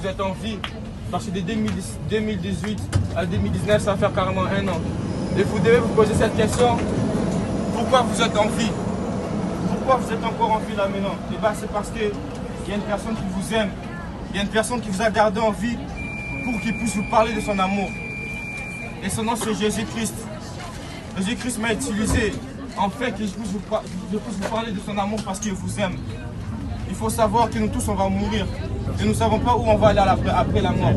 vous êtes en vie. Parce que de 2018 à 2019, ça va faire carrément 1 an. Et vous devez vous poser cette question, pourquoi vous êtes en vie? Pourquoi vous êtes encore en vie là maintenant? Et bien c'est parce qu'il y a une personne qui vous aime. Il y a une personne qui vous a gardé en vie pour qu'il puisse vous parler de son amour. Et son nom c'est Jésus-Christ. Jésus-Christ m'a utilisé en fait que je puisse vous parler de son amour parce qu'il vous aime. Il faut savoir que nous tous on va mourir. Et nous ne savons pas où on va aller après la mort.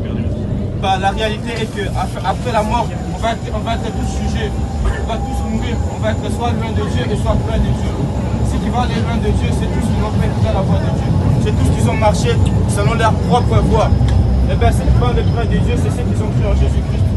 Bah, la réalité est qu'après la mort, on va être tous jugés. On va tous mourir. On va être soit loin de Dieu et soit près de Dieu. Ceux qui vont aller loin de Dieu, c'est tous qui n'ont pas écouté la voix de Dieu. C'est tous qui ont marché selon leur propre voie. Et bien ceux qui vont aller près de Dieu, c'est ceux qui ont cru en Jésus-Christ.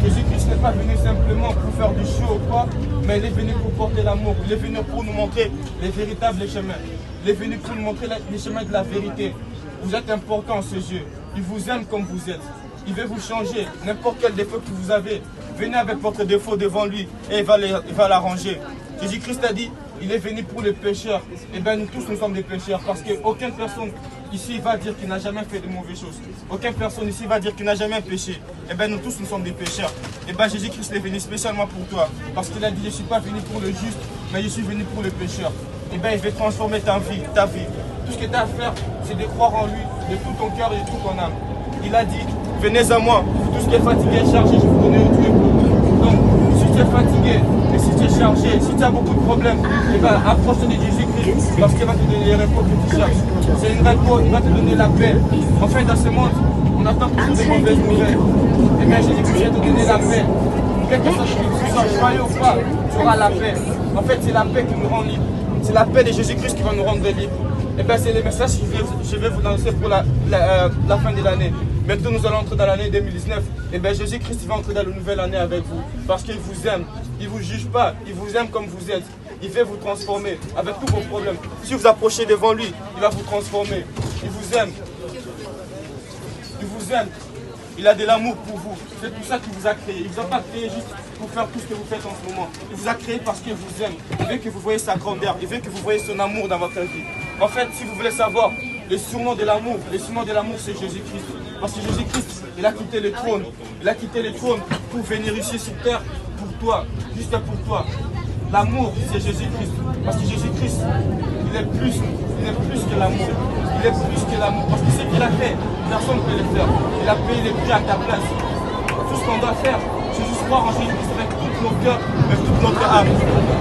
Jésus-Christ n'est pas venu simplement pour faire du show ou quoi, mais il est venu pour porter l'amour. Il est venu pour nous montrer les véritables chemins. Il est venu pour nous montrer les chemins de la vérité. Vous êtes important, ce Dieu. Il vous aime comme vous êtes. Il veut vous changer. N'importe quel défaut que vous avez, venez avec votre défaut devant lui et il va l'arranger. Jésus-Christ a dit, il est venu pour les pécheurs. Et bien nous tous, nous sommes des pécheurs parce qu'aucune personne ici va dire qu'il n'a jamais fait de mauvaises choses. Aucune personne ici va dire qu'il n'a jamais péché. Et bien nous tous, nous sommes des pécheurs. Et bien Jésus-Christ est venu spécialement pour toi. Parce qu'il a dit, je ne suis pas venu pour le juste, mais je suis venu pour les pécheurs. Et bien il veut transformer ta vie. Tout ce que tu as à faire, c'est de croire en lui, de tout ton cœur et de toute ton âme. Il a dit, venez à moi, vous tous qui êtes fatigués et chargés, je vous donnerai du repos. Donc, si tu es fatigué, et si tu es chargé, si tu as beaucoup de problèmes, approche-toi de Jésus-Christ, parce qu'il va te donner les repos que tu cherches. C'est une repos, il va te donner la paix. En fait, dans ce monde, on attend toujours des mauvaises nouvelles. Et bien, Jésus-Christ va te donner la paix. Quel que soit ce que tu sois, joyeux ou pas, tu auras la paix. En fait, c'est la paix qui nous rend libres. C'est la paix de Jésus-Christ qui va nous rendre libres. Et bien, c'est les messages que je vais vous lancer pour la fin de l'année. Bientôt, nous allons entrer dans l'année 2019. Et bien, Jésus-Christ va entrer dans la nouvelle année avec vous. Parce qu'il vous aime. Il ne vous juge pas. Il vous aime comme vous êtes. Il veut vous transformer avec tous vos problèmes. Si vous approchez devant lui, il va vous transformer. Il vous aime. Il vous aime. Il a de l'amour pour vous. C'est pour ça qu'il vous a créé. Il ne vous a pas créé juste pour faire tout ce que vous faites en ce moment. Il vous a créé parce qu'il vous aime. Il veut que vous voyez sa grandeur. Il veut que vous voyez son amour dans votre vie. En fait, si vous voulez savoir le surnom de l'amour, c'est Jésus-Christ. Parce que Jésus-Christ, il a quitté le trône. Il a quitté le trône pour venir ici sur terre pour toi, juste pour toi. L'amour, c'est Jésus-Christ. Parce que Jésus-Christ, il est plus que l'amour. Il est plus que l'amour. Parce que ce qu'il a fait, personne ne peut le faire. Il a payé le prix à ta place. Tout ce qu'on doit faire, c'est juste croire en Jésus-Christ avec tout nos cœurs, avec toute notre âme.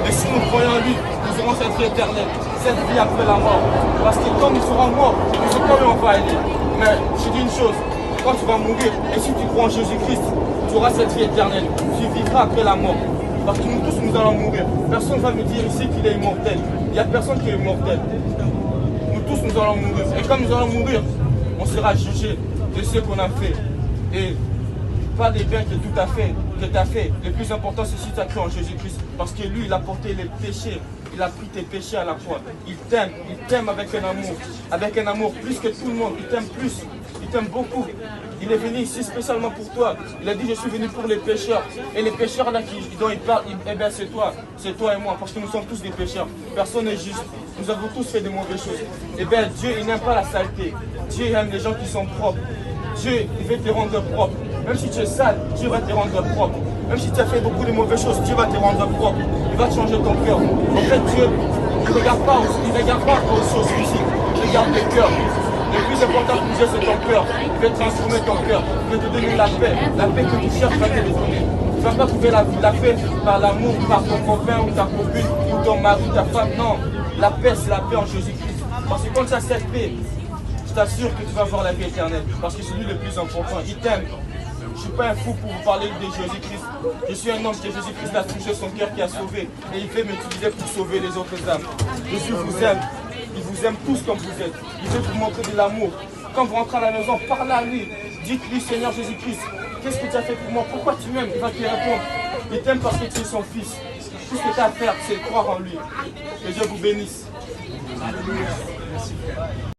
Et si nous croyons en lui, nous aurons cette vie éternelle, cette vie après la mort. Parce que quand nous serons morts, nous ne savons pas où on va aller. Mais je dis une chose, quand tu vas mourir, et si tu crois en Jésus-Christ, tu auras cette vie éternelle. Tu vivras après la mort. Parce que nous tous, nous allons mourir. Personne ne va me dire ici qu'il est immortel. Il n'y a personne qui est immortel. Nous tous, nous allons mourir. Et quand nous allons mourir, on sera jugé de ce qu'on a fait. Et pas des biens que tu as fait. Le plus important, c'est si tu as cru en Jésus-Christ. Parce que lui, il a porté les péchés. Il a pris tes péchés à la croix. Il t'aime avec un amour plus que tout le monde. Il t'aime plus, il t'aime beaucoup. Il est venu ici spécialement pour toi. Il a dit, je suis venu pour les pécheurs. Et les pécheurs là dont il parle, eh bien c'est toi et moi, parce que nous sommes tous des pécheurs. Personne n'est juste. Nous avons tous fait de mauvaises choses. Eh bien Dieu, il n'aime pas la saleté. Dieu aime les gens qui sont propres. Dieu, il veut te rendre propre. Même si tu es sale, Dieu va te rendre propre. Même si tu as fait beaucoup de mauvaises choses, Dieu va te rendre propre. Il va changer ton cœur. En fait, Dieu, il ne regarde pas aux choses physiques. Il regarde le cœur. Le plus important pour Dieu, c'est ton cœur. Il veut transformer ton cœur. Il veut te donner la paix. La paix que tu cherches va te le donner. Tu ne vas pas trouver la paix par l'amour, par ton copain ou ta copine, ou ton mari, ta femme. Non. La paix, c'est la paix en Jésus-Christ. Parce que quand tu as cette paix, je t'assure que tu vas avoir la vie éternelle. Parce que c'est lui le plus important. Il t'aime. Je ne suis pas un fou pour vous parler de Jésus-Christ. Je suis un homme que Jésus-Christ a touché, son cœur qui a sauvé. Et il veut m'utiliser pour sauver les autres âmes. Jésus vous aime. Il vous aime tous comme vous êtes. Il veut vous montrer de l'amour. Quand vous rentrez à la maison, parlez à lui. Dites-lui, Seigneur Jésus-Christ, qu'est-ce que tu as fait pour moi? Pourquoi tu m'aimes? Il va te répondre. Il t'aime parce que tu es son fils. Tout ce que tu as à faire, c'est croire en lui. Que Dieu vous bénisse.